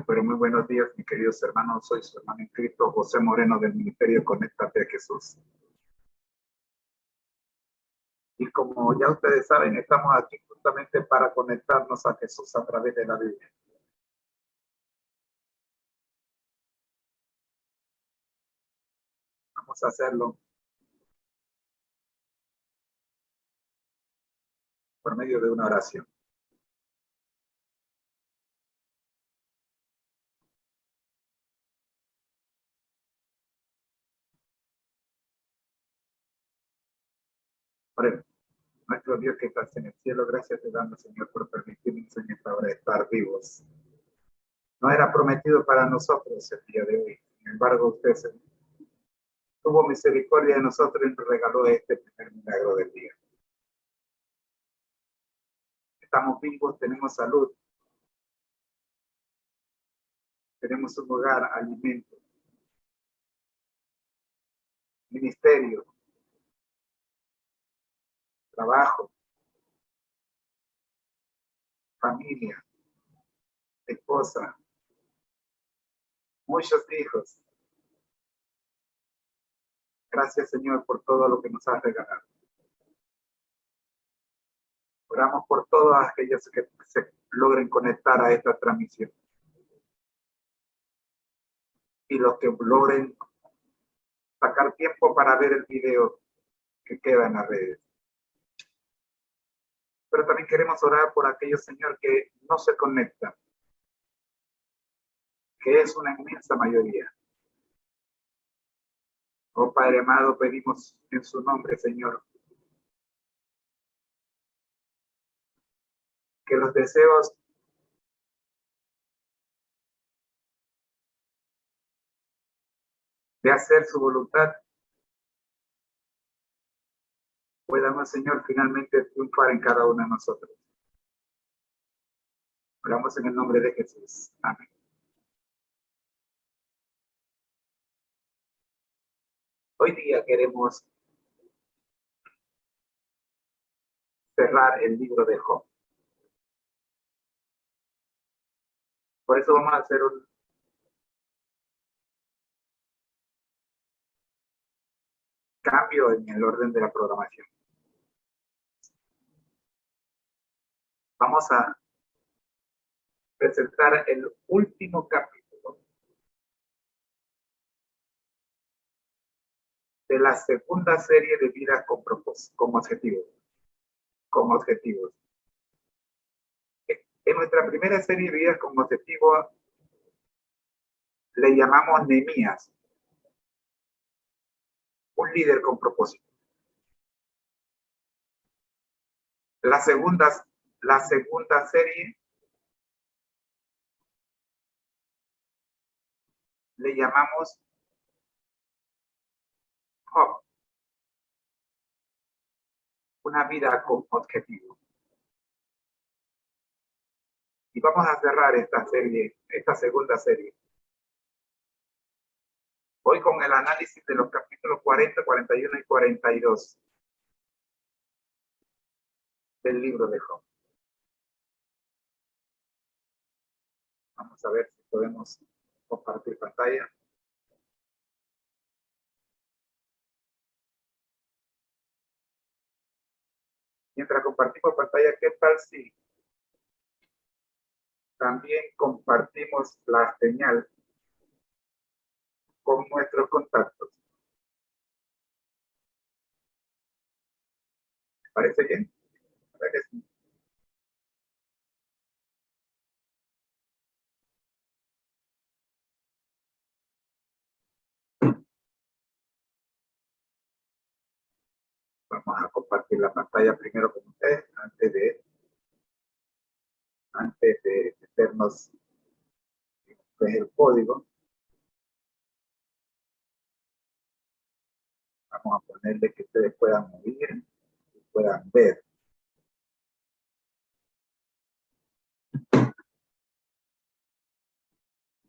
Pero muy buenos días, mis queridos hermanos. Soy su hermano en Cristo, José Moreno, del Ministerio Conéctate a Jesús. Y como ya ustedes saben, estamos aquí justamente para conectarnos a Jesús a través de la Biblia. Vamos a hacerlo por medio de una oración. Oremos. Nuestro Dios que estás en el cielo, gracias te damos, Señor, por permitirnos en esta hora estar vivos. No era prometido para nosotros el día de hoy. Sin embargo, usted tuvo misericordia de nosotros y nos regaló este primer milagro del día. Estamos vivos, tenemos salud, tenemos un hogar, alimento, ministerio, trabajo, familia, esposa, muchos hijos. Gracias, Señor, por todo lo que nos has regalado. Oramos por todos aquellos que se logren conectar a esta transmisión. Y los que logren sacar tiempo para ver el video que queda en las redes. Pero también queremos orar por aquellos, Señor, que no se conectan, que es una inmensa mayoría. Oh Padre amado, pedimos en su nombre, Señor, que los deseos de hacer su voluntad puedan, Señor, finalmente triunfar en cada uno de nosotros. Oramos en el nombre de Jesús. Amén. Hoy día queremos cerrar el libro de Job. Por eso vamos a hacer un cambio en el orden de la programación. Vamos a presentar el último capítulo de la segunda serie de Vida con propósito, con objetivos. En nuestra primera serie de Vida con objetivos le llamamos Nehemías, un líder con propósito. La segunda serie le llamamos Job, una vida con objetivo. Y vamos a cerrar esta segunda serie, hoy con el análisis de los capítulos 40, 41 y 42 del libro de Job. Vamos a ver si podemos compartir pantalla. Mientras compartimos pantalla, ¿qué tal si también compartimos la señal con nuestros contactos? ¿Me parece bien? ¿Verdad que sí? Vamos a compartir la pantalla primero con ustedes antes de meternos en el código. Vamos a ponerle que ustedes puedan oír y puedan ver.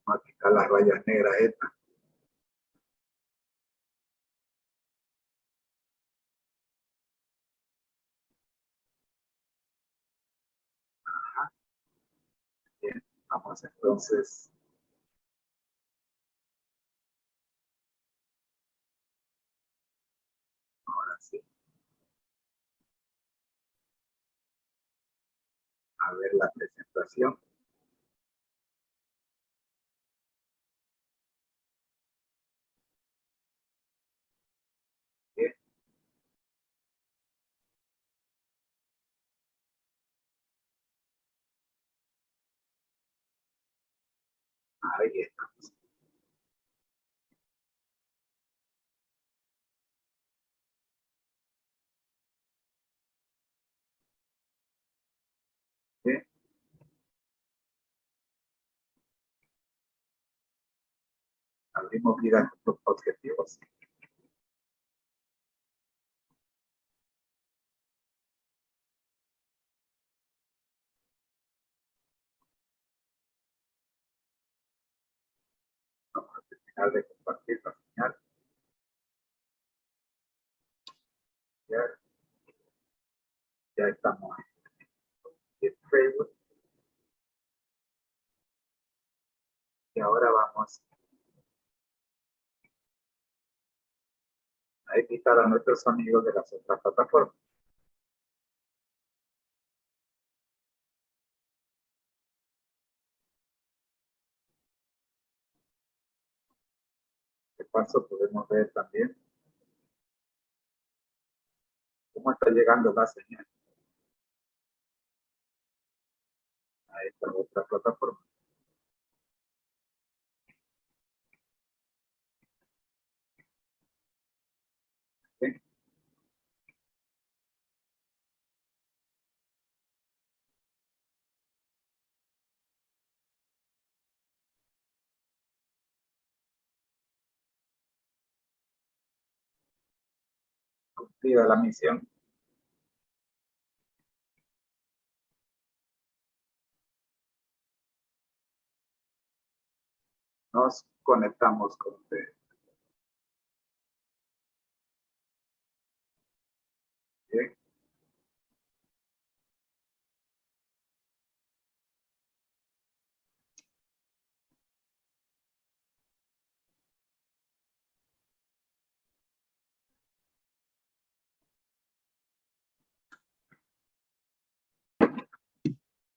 Vamos a quitar las rayas negras estas. Bien, vamos entonces. Ahora sí. A ver la presentación. Bien. Ahí estamos. Bien. Abrimos vida con los objetivos. Vamos a terminar de compartir la señal. Ya, ya estamos en Facebook. Y ahora vamos a invitar a nuestros amigos de las otras plataformas. De paso, podemos ver también cómo está llegando la señal a esta otra plataforma. ¿Sí? Cumplida la misión. Nos conectamos con ustedes. Bien.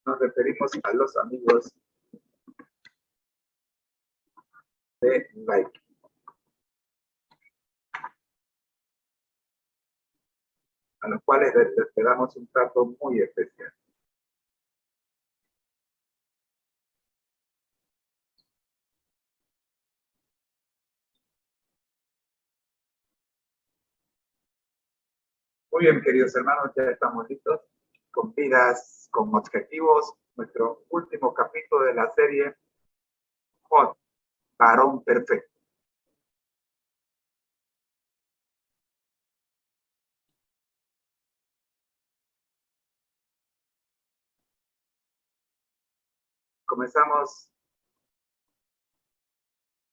Nos referimos a los amigos de Like, a los cuales les damos un trato muy especial. Muy bien, queridos hermanos, ya estamos listos con vidas, con objetivos. Nuestro último capítulo de la serie Hot, varón perfecto. Comenzamos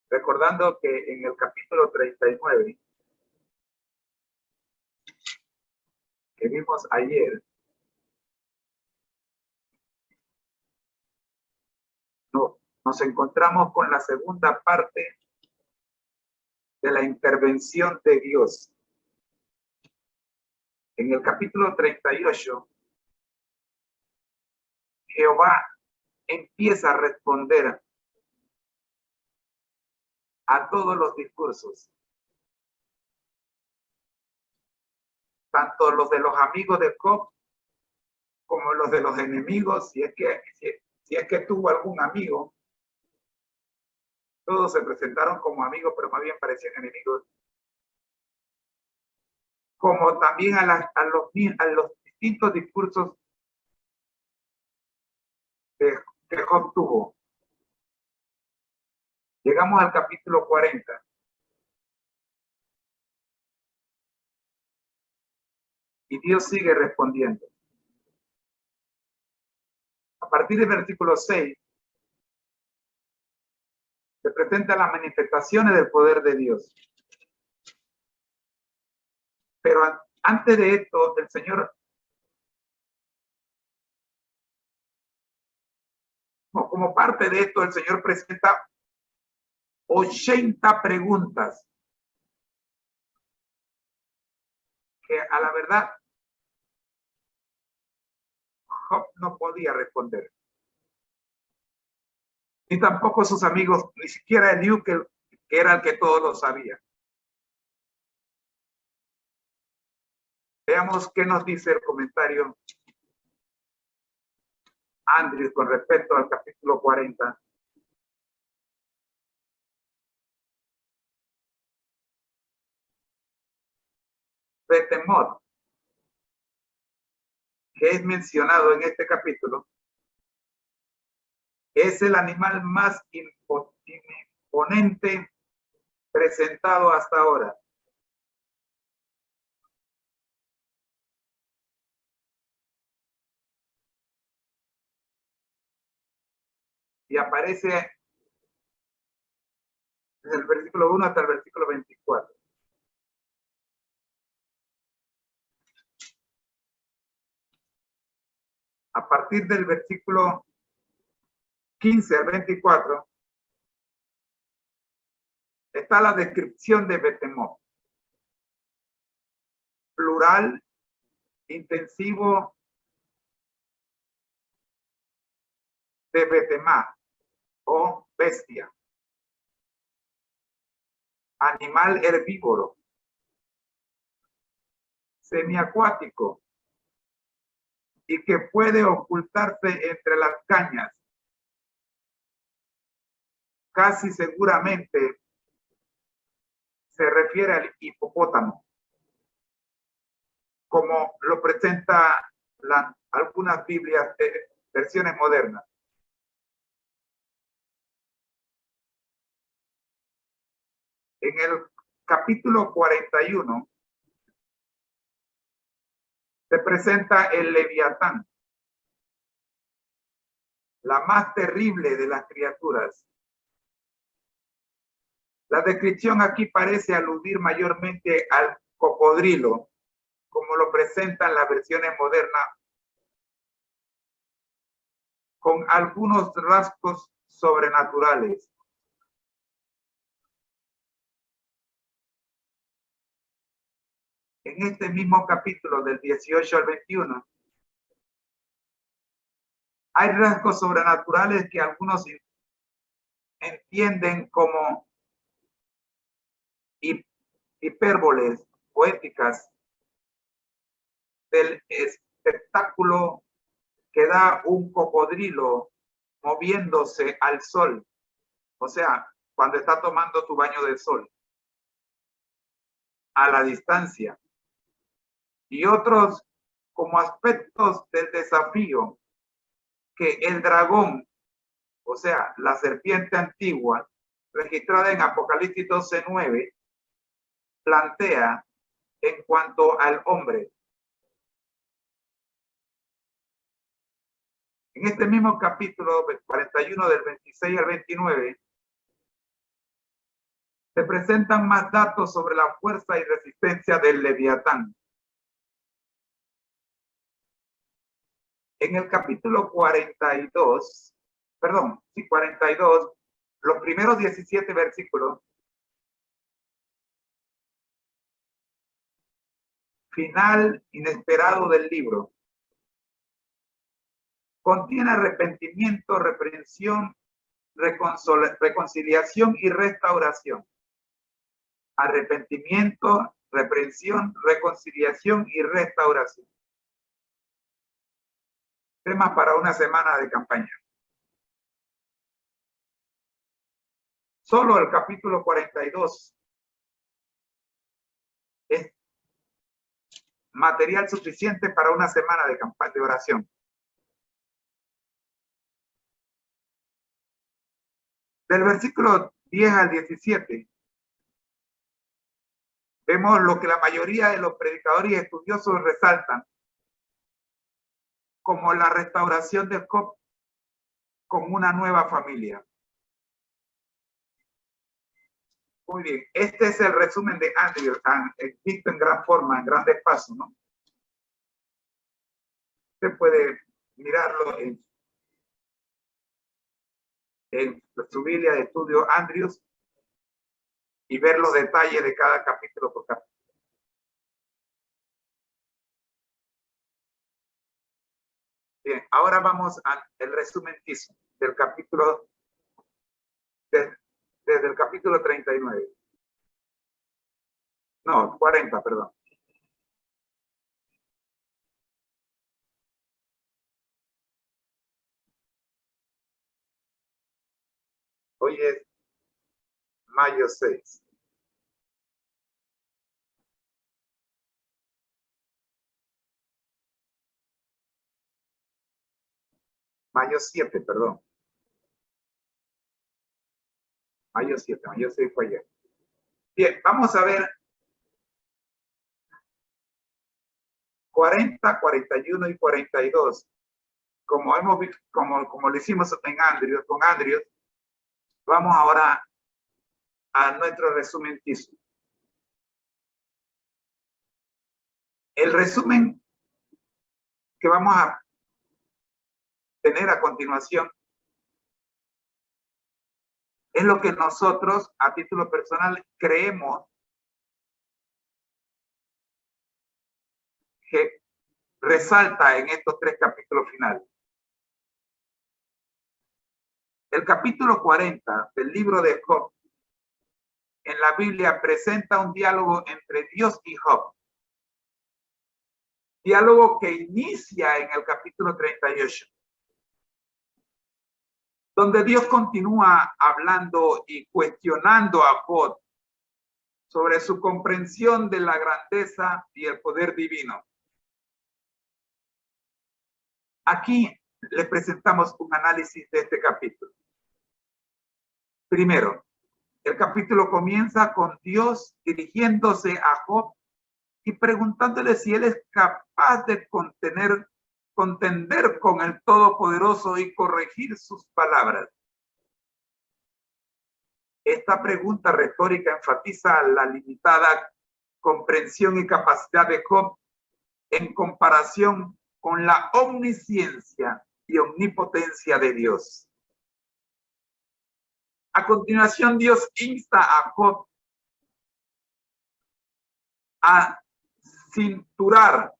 recordando que en el capítulo 39 que vimos ayer, nos encontramos con la segunda parte de la intervención de Dios. En el capítulo 38, Jehová empieza a responder a todos los discursos, tanto los de los amigos de Job como los de los enemigos, si es que tuvo algún amigo. Todos se presentaron como amigos, pero más bien parecían enemigos. Como también a los distintos discursos que Job tuvo. Llegamos al capítulo 40. Y Dios sigue respondiendo. A partir del versículo 6, se presentan las manifestaciones del poder de Dios. Pero antes de esto, el Señor, como parte de esto, el Señor presenta 80 preguntas que a la verdad Job no podía responder. Ni tampoco sus amigos, ni siquiera Eliú, que era el que todo lo sabía. Veamos qué nos dice el comentario Andrews con respecto al capítulo 40. Betemot, que es mencionado en este capítulo, es el animal más imponente presentado hasta ahora. Y aparece desde el versículo 1 hasta el versículo 24. A partir del versículo 15 al 24, está la descripción de Betemot. Plural, intensivo de Betemá o bestia. Animal herbívoro. Semiacuático. Y que puede ocultarse entre las cañas. Casi seguramente se refiere al hipopótamo, como lo presenta algunas Biblias, versiones modernas. En el capítulo 41 se presenta el Leviatán, la más terrible de las criaturas. La descripción aquí parece aludir mayormente al cocodrilo, como lo presentan las versiones modernas, con algunos rasgos sobrenaturales. En este mismo capítulo, del 18 al 21, hay rasgos sobrenaturales que algunos entienden como hipérboles poéticas del espectáculo que da un cocodrilo moviéndose al sol, o sea, cuando está tomando tu baño de sol, a la distancia, y otros como aspectos del desafío que el dragón, o sea, la serpiente antigua, registrada en Apocalipsis 12:9, plantea en cuanto al hombre. En este mismo capítulo 41, del 26 al 29, se presentan más datos sobre la fuerza y resistencia del Leviatán. En el capítulo 42, los primeros 17 versículos, final inesperado del libro, contiene arrepentimiento, reprensión, reconciliación y restauración. Arrepentimiento, reprensión, reconciliación y restauración. Tema para una semana de campaña. Solo el capítulo 42 es material suficiente para una semana de campaña de oración. Del versículo 10 al 17 vemos lo que la mayoría de los predicadores y estudiosos resaltan como la restauración de Job como una nueva familia. Muy bien, este es el resumen de Andrew, visto en gran forma, en grandes pasos, ¿no? Usted puede mirarlo en su Biblia de estudio Andrews y ver los detalles de cada capítulo por capítulo. Bien, ahora vamos al resumen del capítulo, desde el capítulo 39. No, 40, perdón. Hoy es mayo 6. Mayo 7, perdón. Mayo 7, mayo 6 fue ayer. Bien, vamos a ver 40, 41 y 42. Como hemos visto, como lo hicimos en Andrews, con Andrews, vamos ahora a nuestro resumen TISU. El resumen que vamos a tener a continuación es lo que nosotros, a título personal, creemos que resalta en estos 3 capítulos finales. El capítulo 40 del libro de Job en la Biblia presenta un diálogo entre Dios y Job. Diálogo que inicia en el capítulo 38, donde Dios continúa hablando y cuestionando a Job sobre su comprensión de la grandeza y el poder divino. Aquí le presentamos un análisis de este capítulo. Primero, el capítulo comienza con Dios dirigiéndose a Job y preguntándole si él es capaz de contender con el Todopoderoso y corregir sus palabras. Esta pregunta retórica enfatiza la limitada comprensión y capacidad de Job en comparación con la omnisciencia y omnipotencia de Dios. A continuación, Dios insta a Job a cinturar,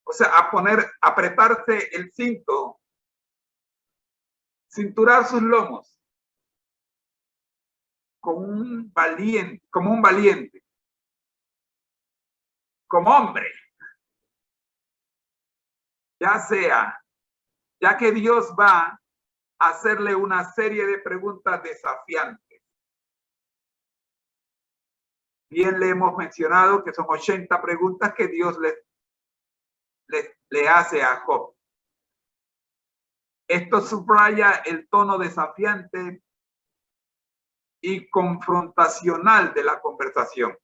o sea, a apretarse el cinto, cinturar sus lomos como un valiente, como hombre, ya que Dios va a hacerle una serie de preguntas desafiantes. Bien le hemos mencionado que son 80 preguntas que Dios le hace a Job. Esto subraya el tono desafiante y confrontacional de la conversación.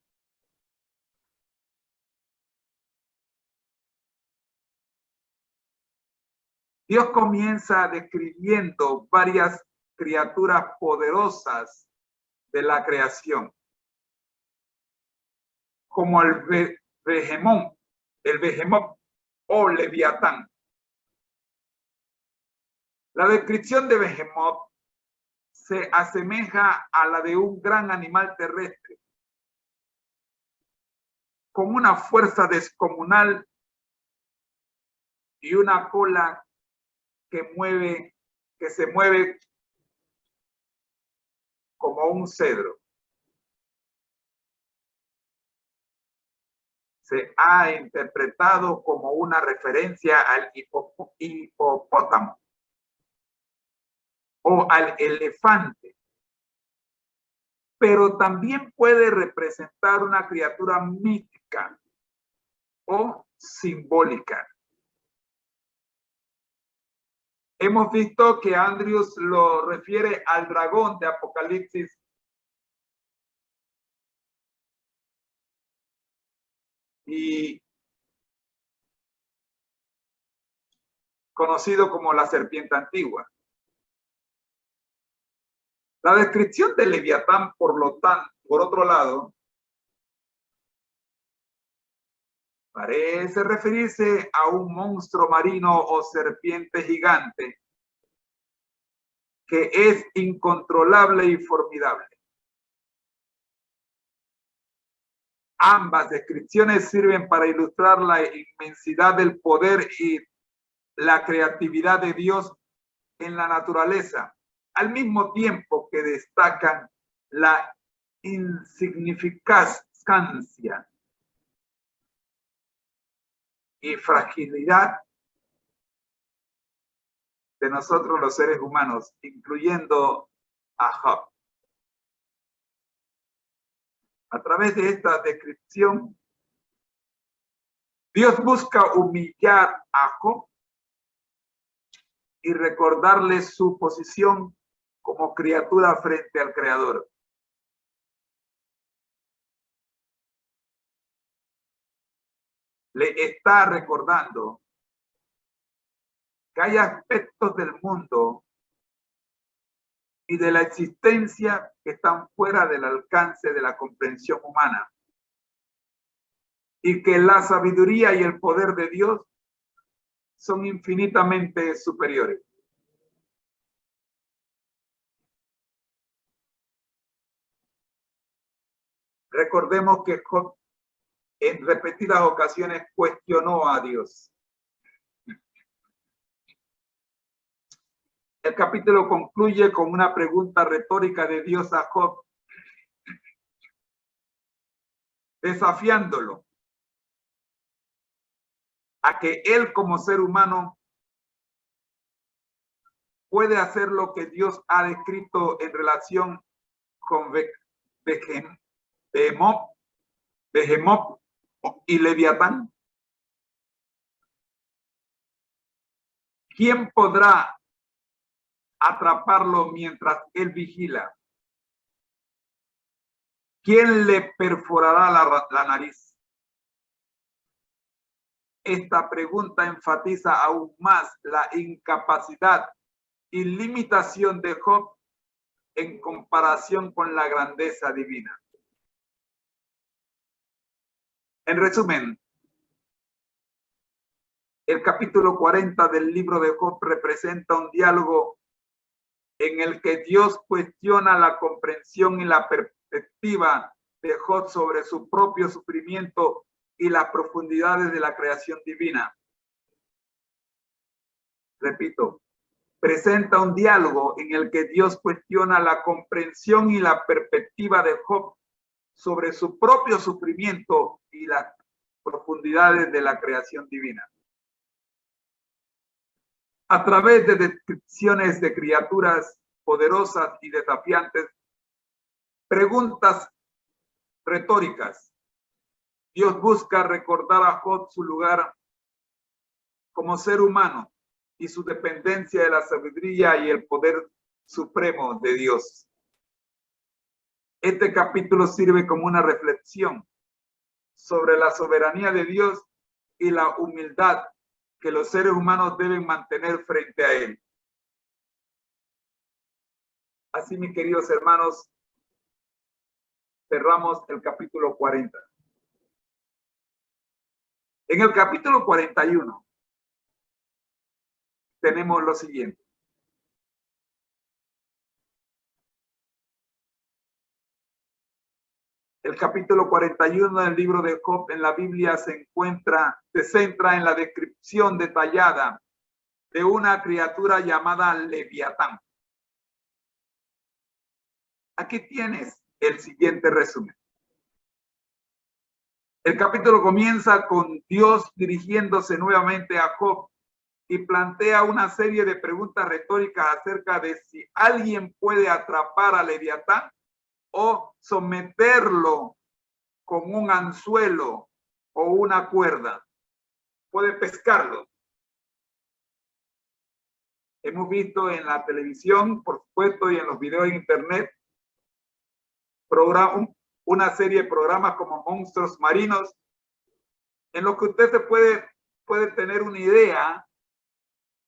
Dios comienza describiendo varias criaturas poderosas de la creación, como el Behemoth o Leviatán. La descripción de Behemoth se asemeja a la de un gran animal terrestre, con una fuerza descomunal y una cola que se mueve como un cedro. Se ha interpretado como una referencia al hipopótamo o al elefante, pero también puede representar una criatura mítica o simbólica. Hemos visto que Andrews lo refiere al dragón de Apocalipsis y conocido como la serpiente antigua. La descripción de Leviatán, por otro lado, parece referirse a un monstruo marino o serpiente gigante que es incontrolable y formidable. Ambas descripciones sirven para ilustrar la inmensidad del poder y la creatividad de Dios en la naturaleza, al mismo tiempo que destacan la insignificancia y fragilidad de nosotros los seres humanos, incluyendo a Job. A través de esta descripción, Dios busca humillar a Job y recordarle su posición como criatura frente al Creador. Le está recordando que hay aspectos del mundo y de la existencia que están fuera del alcance de la comprensión humana y que la sabiduría y el poder de Dios son infinitamente superiores. Recordemos que Job en repetidas ocasiones cuestionó a Dios. El capítulo concluye con una pregunta retórica de Dios a Job, desafiándolo a que él como ser humano puede hacer lo que Dios ha descrito en relación con Behemoth y Leviatán. ¿Quién podrá atraparlo mientras él vigila? ¿Quién le perforará la nariz? Esta pregunta enfatiza aún más la incapacidad y limitación de Job en comparación con la grandeza divina. En resumen, el capítulo 40 del libro de Job representa un diálogo en el que Dios cuestiona la comprensión y la perspectiva de Job sobre su propio sufrimiento y las profundidades de la creación divina. Repito, presenta un diálogo en el que Dios cuestiona la comprensión y la perspectiva de Job sobre su propio sufrimiento y las profundidades de la creación divina. A través de descripciones de criaturas poderosas y desafiantes, preguntas retóricas, Dios busca recordar a Job su lugar como ser humano y su dependencia de la sabiduría y el poder supremo de Dios. Este capítulo sirve como una reflexión sobre la soberanía de Dios y la humildad que los seres humanos deben mantener frente a Él. Así, mis queridos hermanos, cerramos el capítulo 40. En el capítulo 41 tenemos lo siguiente. El capítulo 41 del libro de Job en la Biblia se centra en la descripción detallada de una criatura llamada Leviatán. Aquí tienes el siguiente resumen. El capítulo comienza con Dios dirigiéndose nuevamente a Job y plantea una serie de preguntas retóricas acerca de si alguien puede atrapar a Leviatán o someterlo con un anzuelo o una cuerda. Puede pescarlo. Hemos visto en la televisión, por supuesto, y en los videos de internet, una serie de programas como Monstruos Marinos, en lo que usted se puede tener una idea,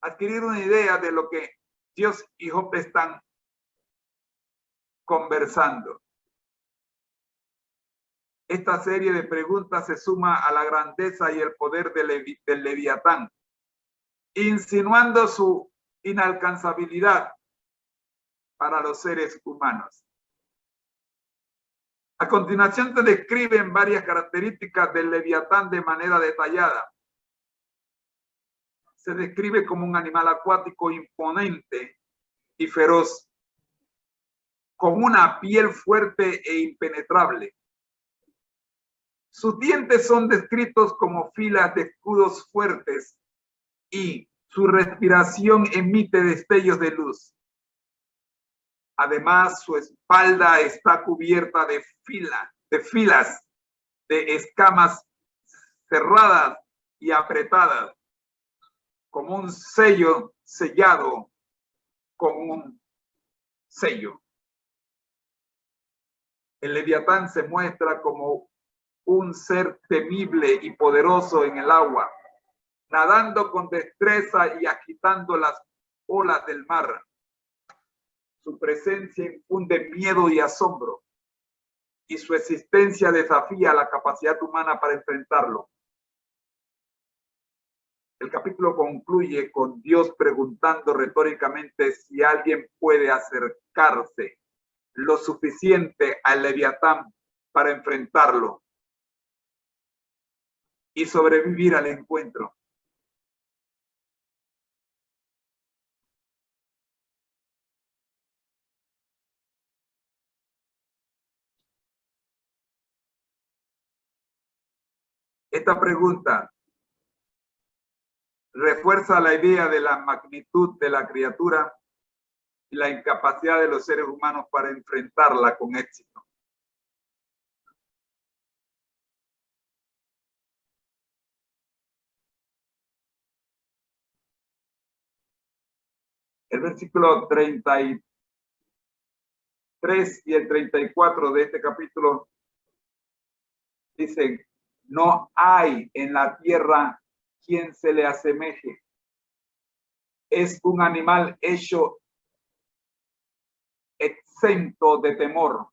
adquirir una idea de lo que Dios y Job están conversando. Esta serie de preguntas se suma a la grandeza y el poder del Leviatán, insinuando su inalcanzabilidad para los seres humanos. A continuación se describen varias características del Leviatán de manera detallada. Se describe como un animal acuático imponente y feroz, con una piel fuerte e impenetrable. Sus dientes son descritos como filas de escudos fuertes y su respiración emite destellos de luz. Además, su espalda está cubierta de filas de escamas cerradas y apretadas, como un sello sellado con un sello. El Leviatán se muestra como un ser temible y poderoso en el agua, nadando con destreza y agitando las olas del mar. Su presencia infunde miedo y asombro, y su existencia desafía la capacidad humana para enfrentarlo. El capítulo concluye con Dios preguntando retóricamente si alguien puede acercarse lo suficiente al Leviatán para enfrentarlo y sobrevivir al encuentro. Esta pregunta refuerza la idea de la magnitud de la criatura y la incapacidad de los seres humanos para enfrentarla con éxito. El versículo 33 y el 34 de este capítulo dicen: no hay en la tierra quien se le asemeje. Es un animal hecho exento de temor.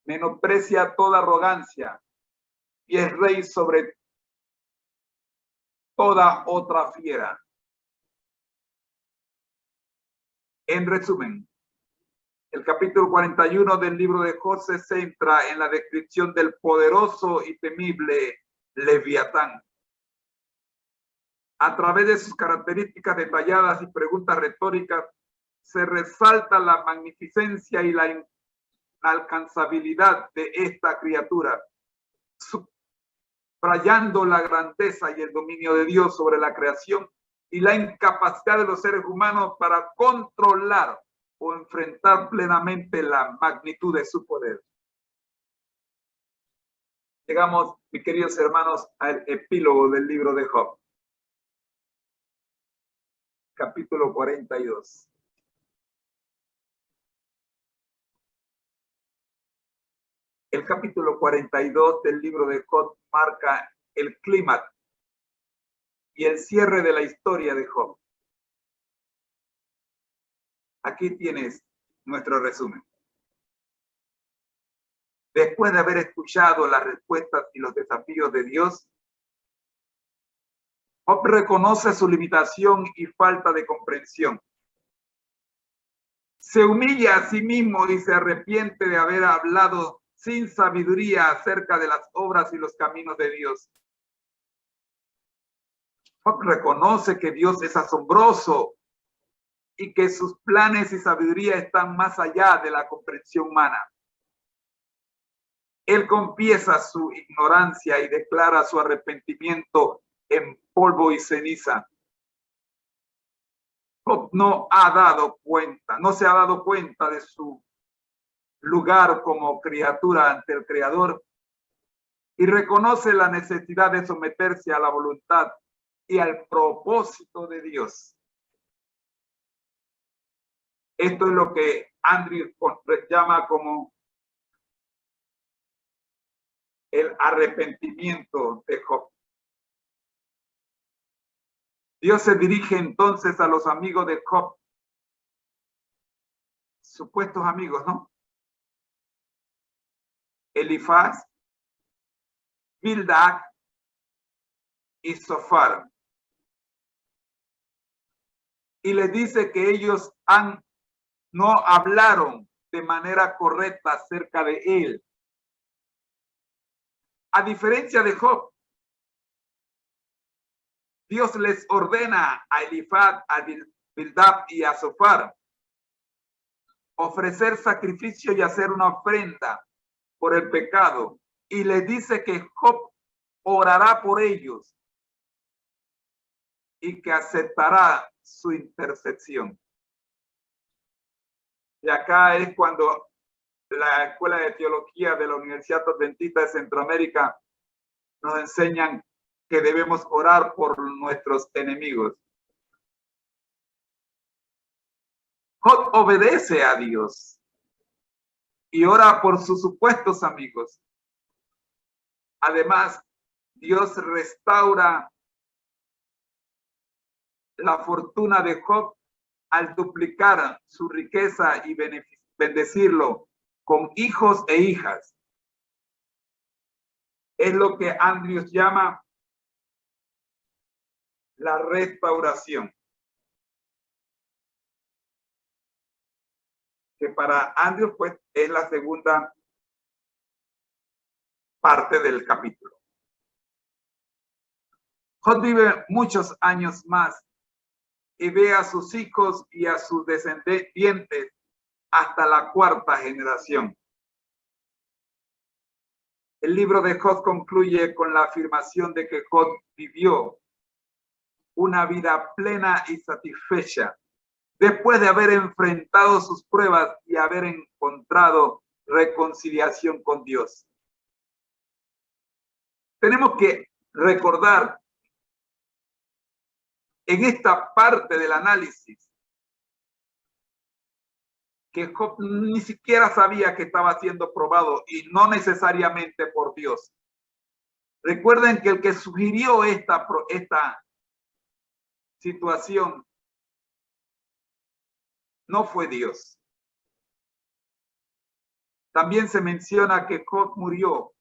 Menosprecia toda arrogancia y es rey sobre toda otra fiera. En resumen, el capítulo 41 del libro de Job se centra en la descripción del poderoso y temible Leviatán. A través de sus características detalladas y preguntas retóricas, se resalta la magnificencia y la inalcanzabilidad de esta criatura, subrayando la grandeza y el dominio de Dios sobre la creación y la incapacidad de los seres humanos para controlar o enfrentar plenamente la magnitud de su poder. Llegamos, mis queridos hermanos, al epílogo del libro de Job. Capítulo 42. El capítulo 42 del libro de Job marca el clímax y el cierre de la historia de Job. Aquí tienes nuestro resumen. Después de haber escuchado las respuestas y los desafíos de Dios, Job reconoce su limitación y falta de comprensión. Se humilla a sí mismo y se arrepiente de haber hablado sin sabiduría acerca de las obras y los caminos de Dios. Job reconoce que Dios es asombroso y que sus planes y sabiduría están más allá de la comprensión humana. Él confiesa su ignorancia y declara su arrepentimiento en polvo y ceniza. Job no se ha dado cuenta de su lugar como criatura ante el Creador y reconoce la necesidad de someterse a la voluntad y al propósito de Dios. Esto es lo que Andrew llama como el arrepentimiento de Job. Dios se dirige entonces a los amigos de Job, supuestos amigos, ¿no? Elifaz, Bildad y Zofar. Y les dice que ellos no hablaron de manera correcta acerca de él. A diferencia de Job, Dios les ordena a Elifaz, a Bildad y a Zofar ofrecer sacrificio y hacer una ofrenda por el pecado. Y les dice que Job orará por ellos y que aceptará su intercesión. Y acá es cuando la Escuela de Teología de la Universidad Adventista de Centroamérica nos enseñan que debemos orar por nuestros enemigos. Job obedece a Dios y ora por sus supuestos amigos. Además, Dios restaura la fortuna de Job al duplicar su riqueza y bendecirlo con hijos e hijas. Es lo que Andrews llama la restauración. Que para Andrews, pues, es la segunda parte del capítulo. Job vive muchos años más y ve a sus hijos y a sus descendientes hasta la cuarta generación. El libro de Job concluye con la afirmación de que Job vivió una vida plena y satisfecha después de haber enfrentado sus pruebas y haber encontrado reconciliación con Dios. Tenemos que recordar en esta parte del análisis que Job ni siquiera sabía que estaba siendo probado y no necesariamente por Dios. Recuerden que el que sugirió esta situación no fue Dios. También se menciona que Job murió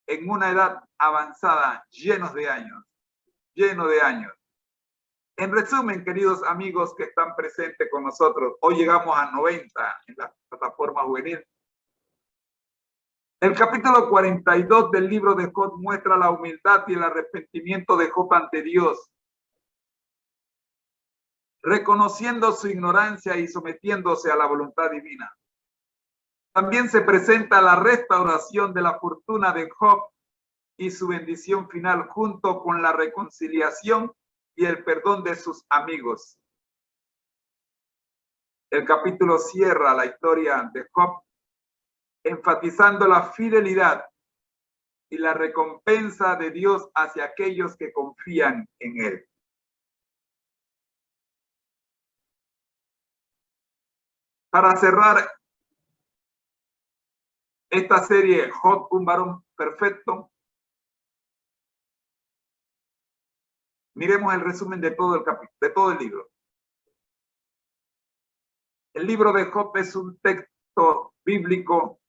en una edad avanzada, lleno de años. En resumen, queridos amigos que están presentes con nosotros, hoy llegamos a 90 en la plataforma juvenil. El capítulo 42 del libro de Job muestra la humildad y el arrepentimiento de Job ante Dios, reconociendo su ignorancia y sometiéndose a la voluntad divina. También se presenta la restauración de la fortuna de Job y su bendición final junto con la reconciliación y el perdón de sus amigos. El capítulo cierra la historia de Job enfatizando la fidelidad y la recompensa de Dios hacia aquellos que confían en él. Para cerrar esta serie, Job, un varón perfecto, miremos el resumen de todo el capítulo, de todo el libro. El libro de Job es un texto bíblico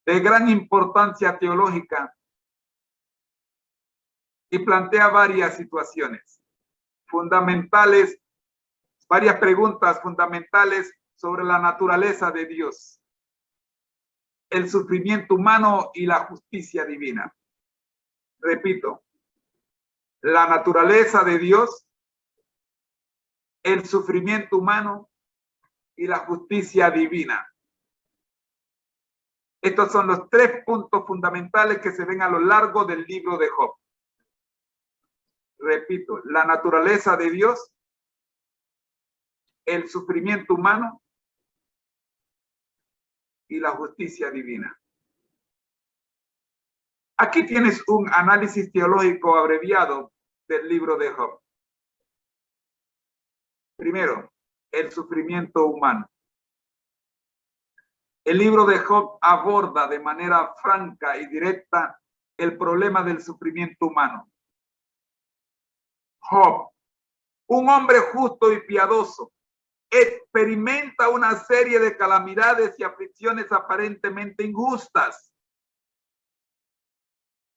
de gran importancia teológica y plantea varias situaciones fundamentales, varias preguntas fundamentales sobre la naturaleza de Dios, el sufrimiento humano y la justicia divina. Repito, la naturaleza de Dios, el sufrimiento humano y la justicia divina. Estos son los tres puntos fundamentales que se ven a lo largo del libro de Job. Repito, la naturaleza de Dios, el sufrimiento humano y la justicia divina. Aquí tienes un análisis teológico abreviado del libro de Job. Primero, el sufrimiento humano. El libro de Job aborda de manera franca y directa el problema del sufrimiento humano. Job, un hombre justo y piadoso, experimenta una serie de calamidades y aflicciones aparentemente injustas.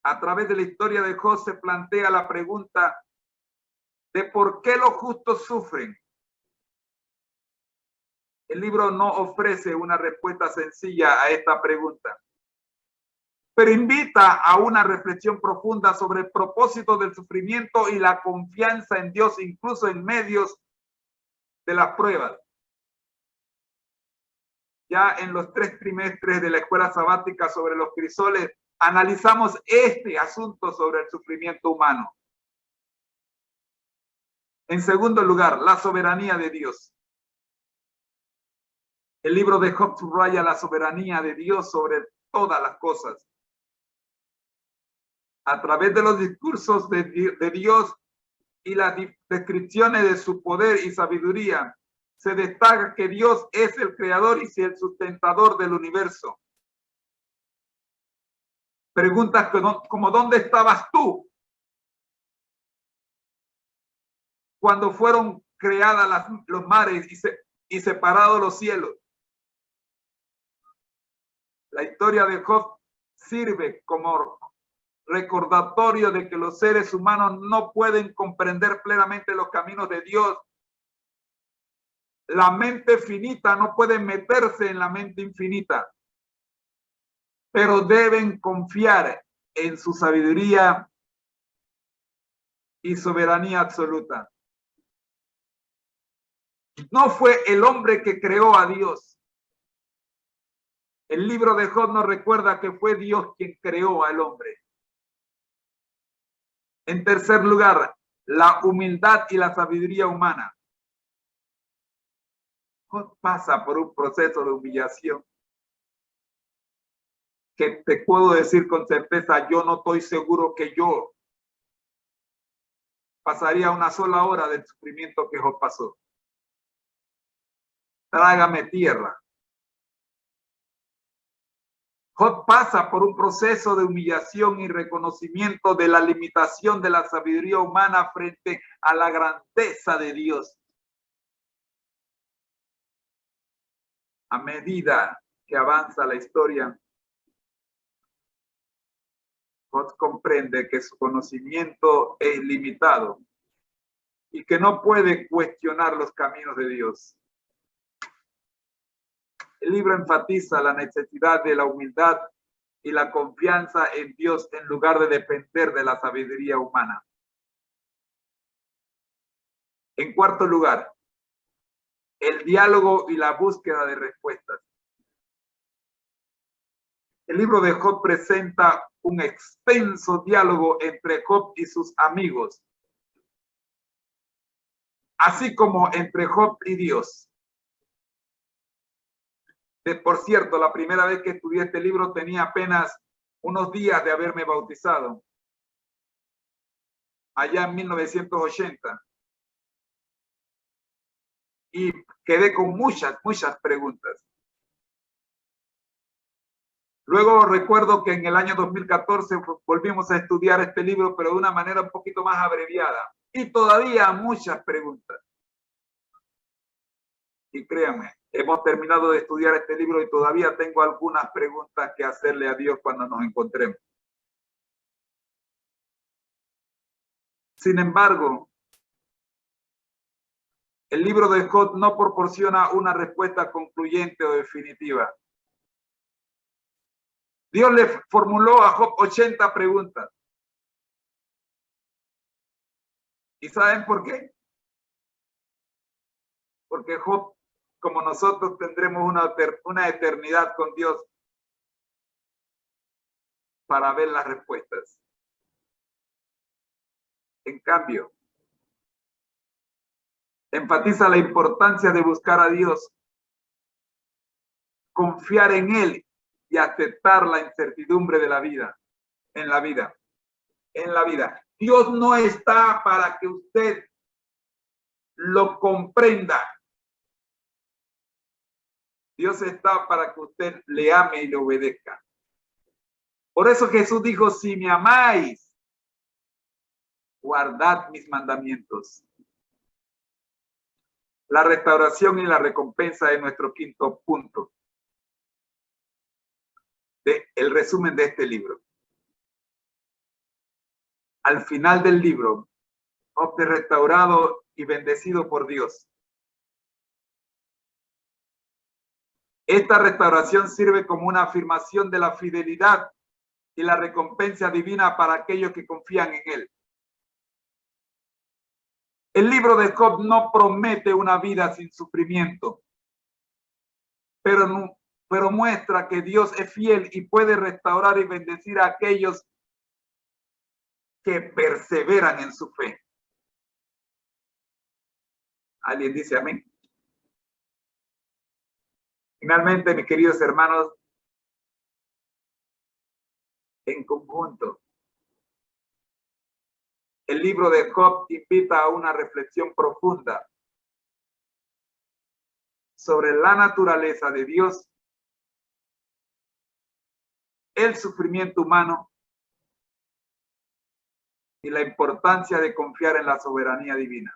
A través de la historia de Job se plantea la pregunta de por qué los justos sufren. El libro no ofrece una respuesta sencilla a esta pregunta, pero invita a una reflexión profunda sobre el propósito del sufrimiento y la confianza en Dios, incluso en medios de las pruebas. Ya en los 3 trimestres de la escuela sabática sobre los crisoles, analizamos este asunto sobre el sufrimiento humano. En segundo lugar, la soberanía de Dios. El libro de Job subraya la soberanía de Dios sobre todas las cosas. A través de los discursos de Dios y las descripciones de su poder y sabiduría, se destaca que Dios es el creador y el sustentador del universo. Preguntas como ¿dónde estabas tú cuando fueron creadas los mares y separados los cielos? La historia de Job sirve como recordatorio de que los seres humanos no pueden comprender plenamente los caminos de Dios. La mente finita no puede meterse en la mente infinita, pero deben confiar en su sabiduría y soberanía absoluta. No fue el hombre que creó a Dios. El libro de Job nos recuerda que fue Dios quien creó al hombre. En tercer lugar, la humildad y la sabiduría humana. Job pasa por un proceso de humillación que te puedo decir con certeza, yo no estoy seguro que yo pasaría una sola hora del sufrimiento que Job pasó. Trágame tierra. Job pasa por un proceso de humillación y reconocimiento de la limitación de la sabiduría humana frente a la grandeza de Dios. A medida que avanza la historia, Job comprende que su conocimiento es limitado y que no puede cuestionar los caminos de Dios. El libro enfatiza la necesidad de la humildad y la confianza en Dios en lugar de depender de la sabiduría humana. En cuarto lugar, el diálogo y la búsqueda de respuestas. El libro de Job presenta un extenso diálogo entre Job y sus amigos, así como entre Job y Dios. Por cierto, la primera vez que estudié este libro tenía apenas unos días de haberme bautizado, allá en 1980. Y quedé con muchas preguntas. Luego recuerdo que en el año 2014 volvimos a estudiar este libro, pero de una manera un poquito más abreviada. Y todavía muchas preguntas. Y créanme, hemos terminado de estudiar este libro y todavía tengo algunas preguntas que hacerle a Dios cuando nos encontremos. Sin embargo, el libro de Job no proporciona una respuesta concluyente o definitiva. Dios le formuló a Job 80 preguntas. ¿Y saben por qué? Porque Job, como nosotros, tendremos una eternidad con Dios para ver las respuestas. En cambio, enfatiza la importancia de buscar a Dios, confiar en Él y aceptar la incertidumbre de la vida, en la vida. Dios no está para que usted lo comprenda. Dios está para que usted le ame y le obedezca. Por eso Jesús dijo, si me amáis, guardad mis mandamientos. La restauración y la recompensa es nuestro quinto punto. El resumen de este libro. Al final del libro, Job es restaurado y bendecido por Dios. Esta restauración sirve como una afirmación de la fidelidad y la recompensa divina para aquellos que confían en él. El libro de Job no promete una vida sin sufrimiento, pero muestra que Dios es fiel y puede restaurar y bendecir a aquellos que perseveran en su fe. ¿Alguien dice amén? Finalmente, mis queridos hermanos, en conjunto, el libro de Job invita a una reflexión profunda sobre la naturaleza de Dios, el sufrimiento humano y la importancia de confiar en la soberanía divina.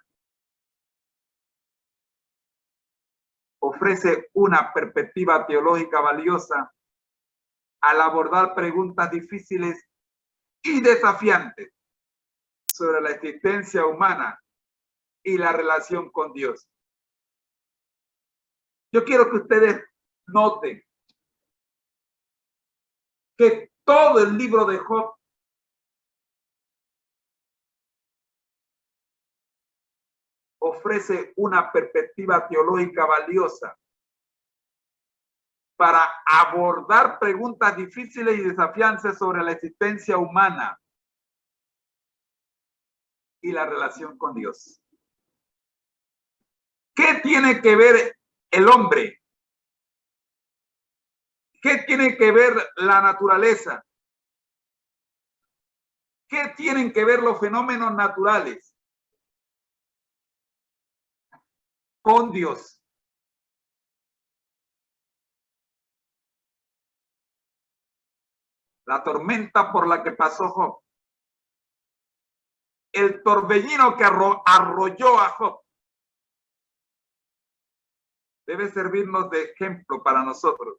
Ofrece una perspectiva teológica valiosa al abordar preguntas difíciles y desafiantes sobre la existencia humana y la relación con Dios. Yo quiero que ustedes noten que todo el libro de Job ofrece una perspectiva teológica valiosa para abordar preguntas difíciles y desafiantes sobre la existencia humana y la relación con Dios. ¿Qué tiene que ver el hombre? ¿Qué tiene que ver la naturaleza? ¿Qué tienen que ver los fenómenos naturales con Dios? La tormenta por la que pasó Job, el torbellino que arrolló a Job, debe servirnos de ejemplo para nosotros,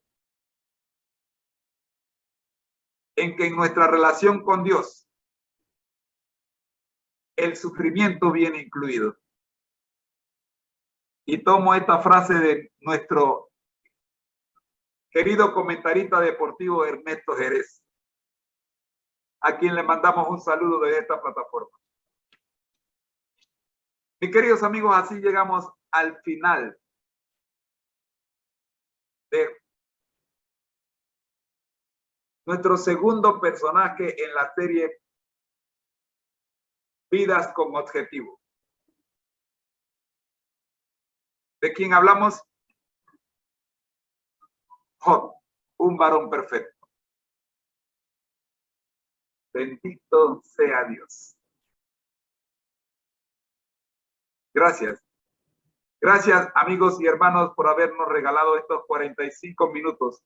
en que en nuestra relación con Dios, el sufrimiento viene incluido. Y tomo esta frase de nuestro querido comentarista deportivo Ernesto Jerez, a quien le mandamos un saludo desde esta plataforma. Mis queridos amigos, así llegamos al final de nuestro segundo personaje en la serie Vidas con Objetivo. ¿De quién hablamos? Job, un varón perfecto. Bendito sea Dios. Gracias. Gracias, amigos y hermanos, por habernos regalado estos 45 minutos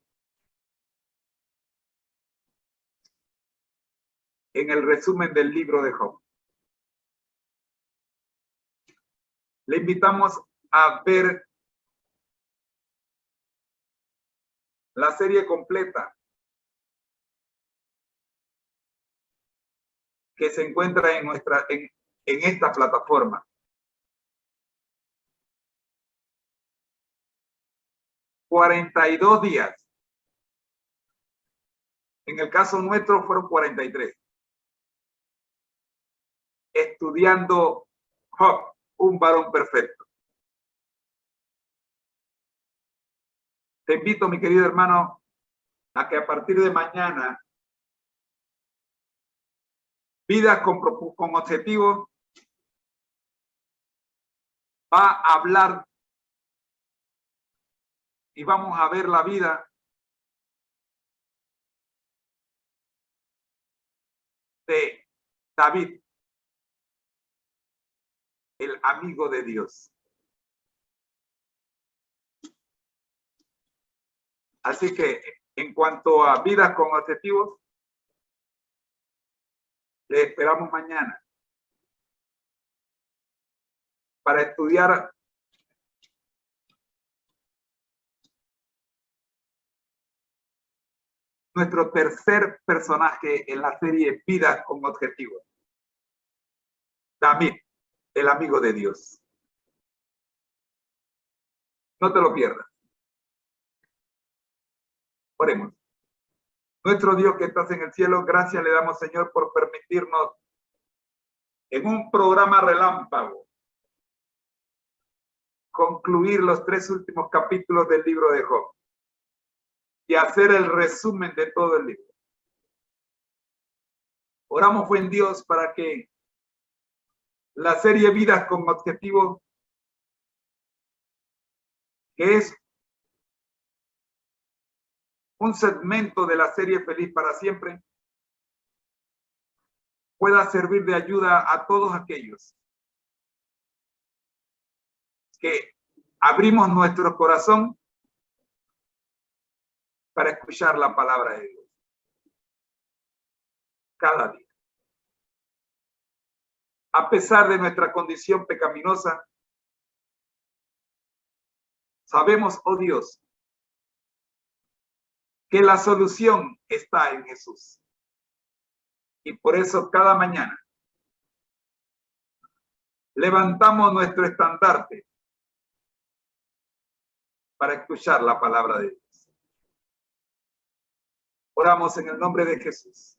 en el resumen del libro de Job. Le invitamos a ver la serie completa que se encuentra en esta plataforma. 42 días. En el caso nuestro fueron 43. Estudiando Job, un varón perfecto. Te invito, mi querido hermano, a que a partir de mañana, Vida con Objetivo va a hablar y vamos a ver la vida de David, el amigo de Dios. Así que en cuanto a vidas con objetivos, le esperamos mañana para estudiar nuestro tercer personaje en la serie Vidas con Objetivos. David, el amigo de Dios. No te lo pierdas. Oremos. Nuestro Dios que estás en el cielo, gracias le damos, Señor, por permitirnos en un programa relámpago concluir los 3 últimos capítulos del libro de Job y hacer el resumen de todo el libro. Oramos, buen Dios, para que la serie Vidas con Objetivo, que es un segmento de la serie Feliz para Siempre, pueda servir de ayuda a todos aquellos que abrimos nuestro corazón para escuchar la palabra de Dios cada día. A pesar de nuestra condición pecaminosa, sabemos, oh Dios, que la solución está en Jesús. Y por eso cada mañana levantamos nuestro estandarte para escuchar la palabra de Dios. Oramos en el nombre de Jesús.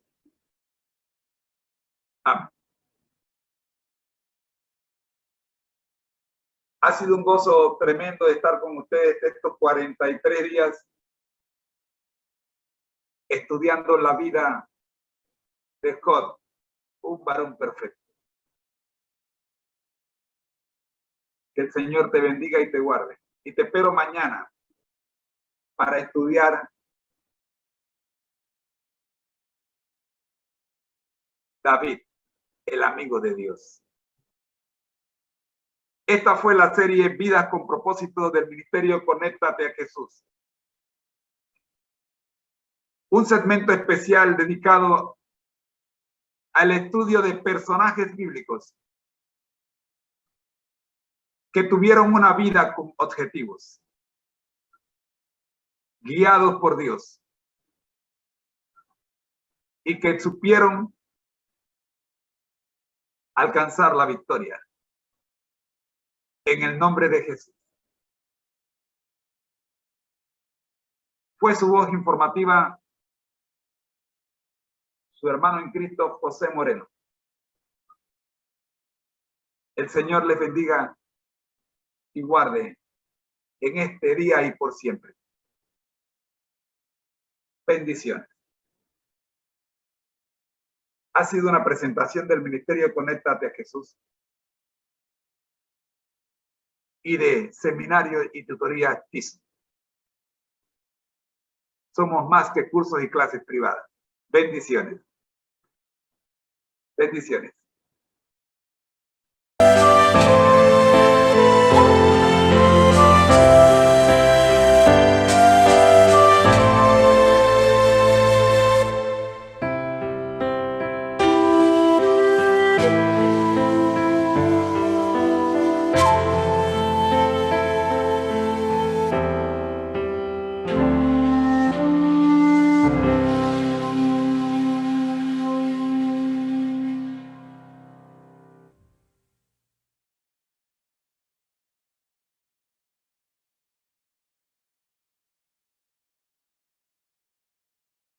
Amén. Ha sido un gozo tremendo de estar con ustedes estos 43 días estudiando la vida de Job, un varón perfecto. Que el Señor te bendiga y te guarde. Y te espero mañana para estudiar David, el amigo de Dios. Esta fue la serie Vidas con Propósito del Ministerio Conéctate a Jesús. Un segmento especial dedicado al estudio de personajes bíblicos que tuvieron una vida con objetivos, guiados por Dios, y que supieron alcanzar la victoria. En el nombre de Jesús. Fue su voz informativa su hermano en Cristo, José Moreno. El Señor les bendiga y guarde en este día y por siempre. Bendiciones. Ha sido una presentación del Ministerio Conéctate a Jesús y de Seminario y Tutoría TIS. Somos más que cursos y clases privadas. Bendiciones. Bendiciones.